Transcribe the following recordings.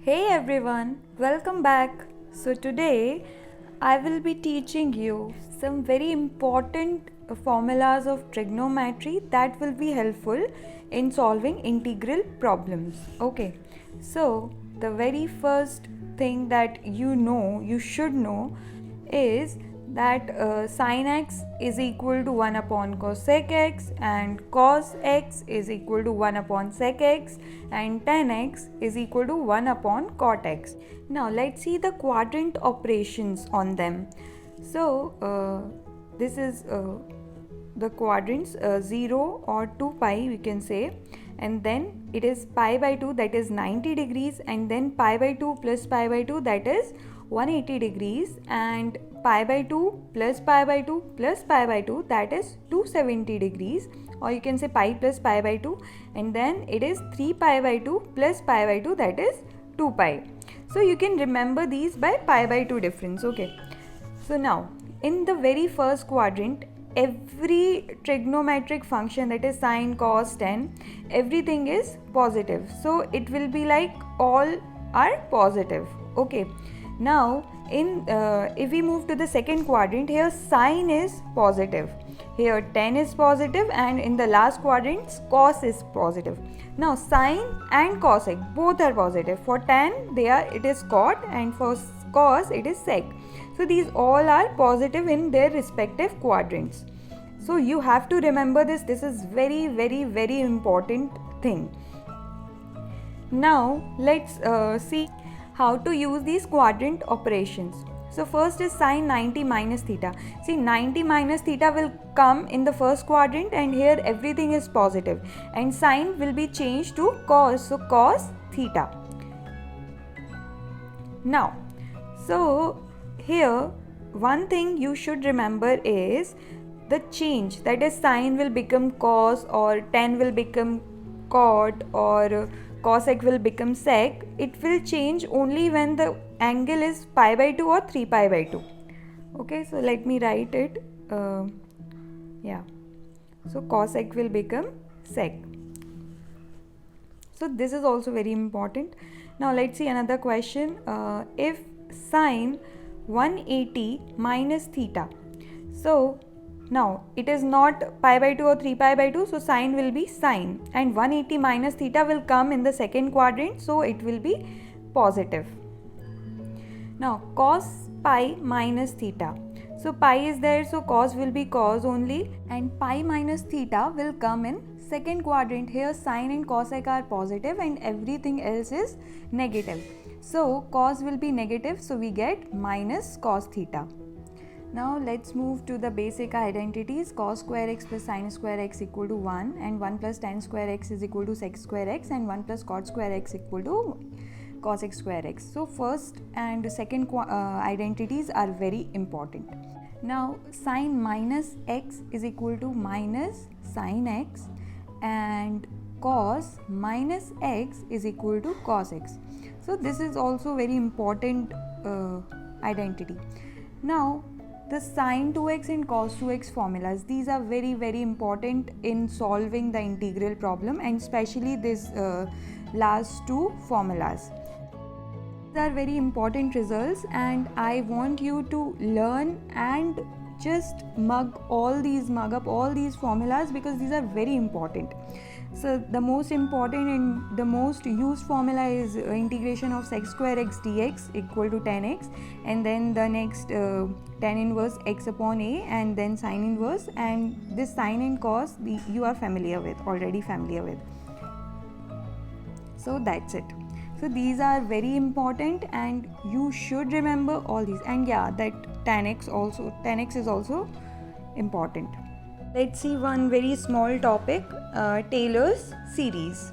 Hey everyone, welcome back. So today I will be teaching you some very important formulas of trigonometry that will be helpful in solving integral problems. Okay, so the very first thing that you should know is that sin x is equal to 1 upon cosec x and cos x is equal to 1 upon sec x and tan x is equal to 1 upon cot x. Now let's see the quadrant operations on them. So this is the quadrants 0 or 2 pi we can say, and then it is pi by 2 that is 90 degrees, and then pi by 2 plus pi by 2 that is 180 degrees, and pi by 2 plus pi by 2 plus pi by 2 that is 270 degrees, or you can say pi plus pi by 2, and then it is 3 pi by 2 plus pi by 2 that is 2 pi. So you can remember these by pi by 2 difference. Okay, so now in the very first quadrant, every trigonometric function, that is sine, cos, tan, everything is positive, so it will be like all are positive. Okay, now in if we move to the second quadrant, here sine is positive, here tan is positive, and in the last quadrant cos is positive. Now sine and cosec both are positive. For tan it is cot, and for cos it is sec. So these all are positive in their respective quadrants. So you have to remember this. This is very important thing. Now let's see how to use these quadrant operations. So first is sine 90 minus theta. See, 90 minus theta will come in the first quadrant, and here everything is positive, and sine will be changed to cos, so cos theta. Now, so here one thing you should remember is the change, that is sine will become cos, or tan will become cot, or cosec will become sec. It will change only when the angle is pi by 2 or 3 pi by 2. Okay, so let me write it. So cosec will become sec. So this is also very important. Now let's see another question. If sine 180 minus theta, so now it is not pi by 2 or 3 pi by 2, so sine will be sine, and 180 minus theta will come in the second quadrant, so it will be positive. Now cos pi minus theta, so pi is there, so cos will be cos only, and pi minus theta will come in second quadrant. Here sine and cosec are positive and everything else is negative, so cos will be negative, so we get minus cos theta. Now let's move to the basic identities. Cos square x plus sin square x equal to 1, and 1 plus tan square x is equal to sec square x, and 1 plus cot square x equal to cosec square x. So first and second identities are very important. Now sin minus x is equal to minus sin x, and cos minus x is equal to cos x. So this is also very important identity. Now the sin 2x and cos 2x formulas, these are very important in solving the integral problem, and especially this last two formulas. These are very important results, and I want you to learn and just mug up all these formulas, because these are very important. So the most important and the most used formula is integration of sec square x dx equal to tan x, and then the next tan inverse x upon a, and then sin inverse, and this sin and cos you are already familiar with. So that's it. So these are very important and you should remember all these, and yeah, that tan x is also important. Let's see one very small topic, Taylor's series.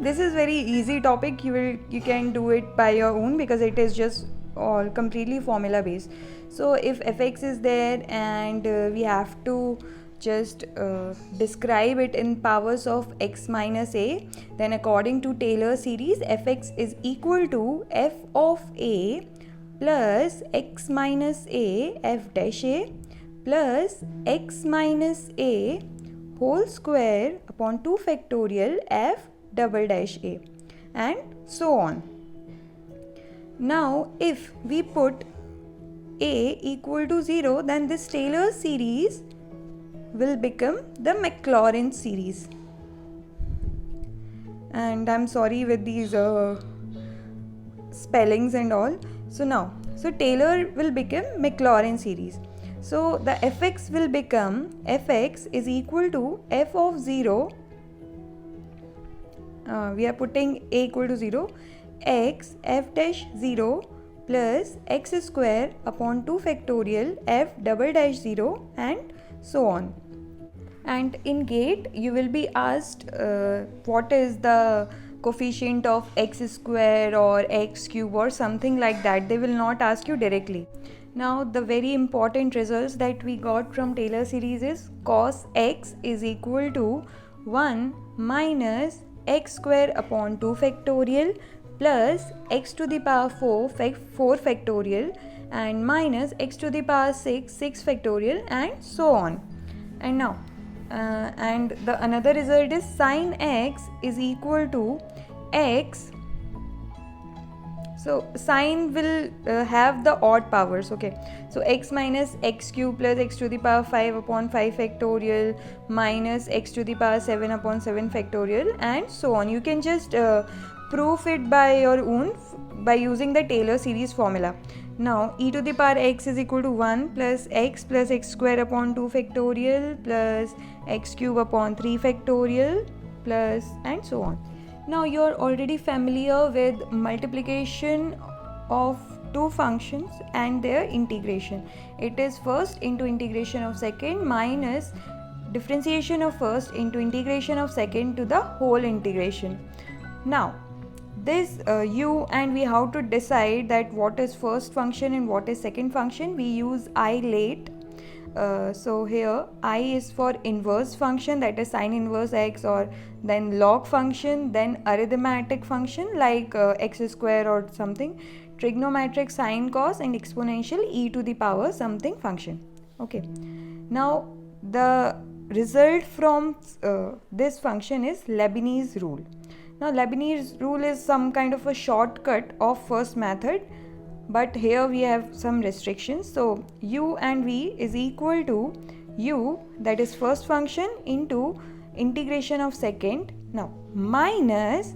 This is very easy topic. You can do it by your own, because it is just all completely formula based. So if fx is there, and we have to just describe it in powers of x minus a, then according to Taylor series, fx is equal to f of a plus x minus a f dash a plus x minus a whole square upon 2 factorial f double dash a. and so on. Now if we put A equal to 0, then this Taylor series will become the Maclaurin series. And I'm sorry with these spellings and all. So Taylor will become Maclaurin series. So the fx will become, fx is equal to f of 0, we are putting A equal to 0, x f dash 0 plus x square upon 2 factorial f double dash 0 and so on. And in GATE you will be asked what is the coefficient of x square or x cube or something like that. They will not ask you directly. Now the very important results that we got from Taylor series is cos x is equal to 1 minus x square upon 2 factorial plus x to the power 4 factorial and minus x to the power 6 factorial and so on. And now and the another result is sin x is equal to x. So sin will have the odd powers, okay. So x minus x cube plus x to the power 5 upon 5 factorial minus x to the power 7 upon 7 factorial and so on. You can just prove it by your own by using the Taylor series formula. Now e to the power x is equal to 1 plus x square upon 2 factorial plus x cube upon 3 factorial plus and so on. Now you are already familiar with multiplication of two functions and their integration. It is first into integration of second minus differentiation of first into integration of second to the whole integration. Now this you and we how to decide that what is first function and what is second function. We use ILATE. So here I is for inverse function, that is sin inverse x, or then log function, then arithmetic function like x square or something, trigonometric sin cos, and exponential e to the power something function. Okay, now the result from this function is Leibniz rule. Now Leibniz rule is some kind of a shortcut of first method, but here we have some restrictions. So u and v is equal to u, that is first function, into integration of second, now minus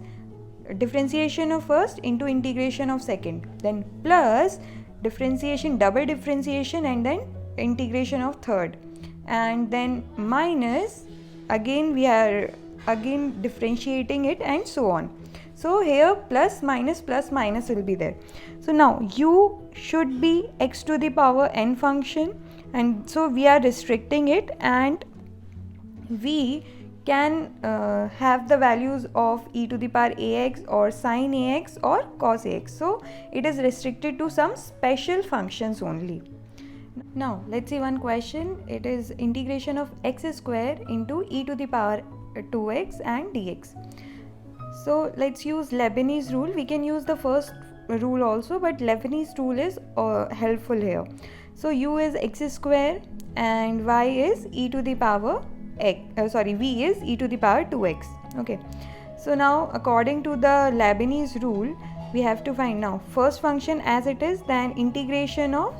differentiation of first into integration of second, then plus differentiation, double differentiation, and then integration of third, and then minus again we are again differentiating it and so on. So here plus minus will be there. So now u should be x to the power n function, and so we are restricting it, and we can have the values of e to the power ax or sin ax or cos ax. So it is restricted to some special functions only. Now let's see one question. It is integration of x square into e to the power 2x and dx. So let's use Leibniz rule. We can use the first rule also, but Leibniz rule is helpful here. So u is x square and y is e to the power x, v is e to the power 2x. Okay, so now according to the Leibniz rule we have to find now first function as it is, then integration of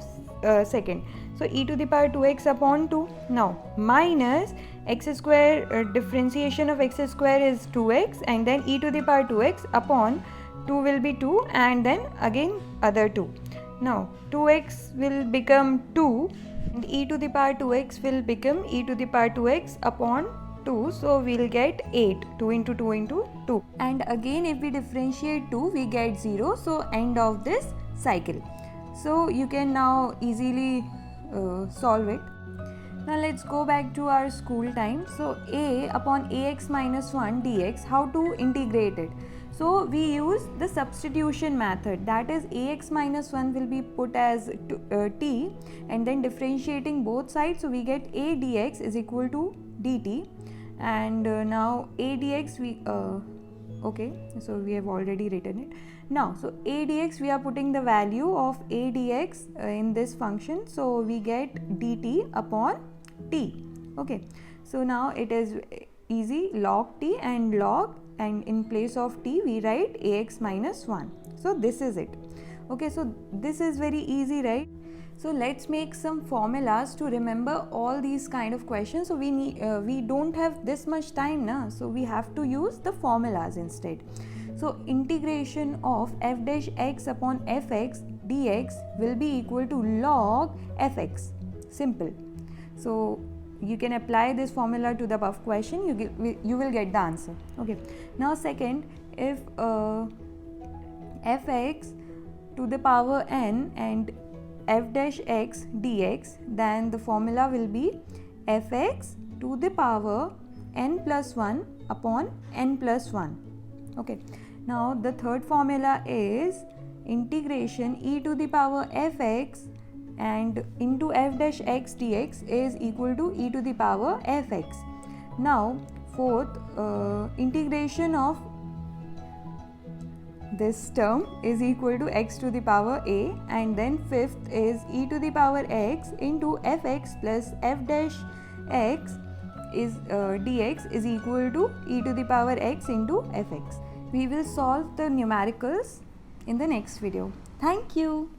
second. So e to the power 2x upon 2, now minus x square, differentiation of x square is 2x, and then e to the power 2x upon 2 will be 2, and then again other 2. Now 2x will become 2 and e to the power 2x will become e to the power 2x upon 2, so we will get 8, 2 into 2 into 2, and again if we differentiate 2 we get 0, so end of this cycle. So you can now easily solve it. Now let's go back to our school time. So a upon ax minus 1 dx, how to integrate it? So we use the substitution method, that is ax minus 1 will be put as t and then differentiating both sides, so we get a dx is equal to dt, and now a dx we okay, so we have already written it. Now so a dx we are putting the value of a dx in this function, so we get dt upon t. Okay, so now it is easy, log t and log and in place of t we write ax minus 1. So this is it. Okay, so this is very easy, right? So let's make some formulas to remember all these kind of questions. So we don't have this much time now, so we have to use the formulas instead. So integration of f dash x upon fx dx will be equal to log fx. Simple. So you can apply this formula to the above question, you will get the answer. Okay, now second, if fx to the power n and f dash x dx, then the formula will be fx to the power n plus 1 upon n plus 1. Okay, now the third formula is integration e to the power fx and into f dash x dx is equal to e to the power fx. Now fourth, integration of this term is equal to x to the power a, and then fifth is e to the power x into fx plus f dash x is dx is equal to e to the power x into fx. We will solve the numericals in the next video. Thank you.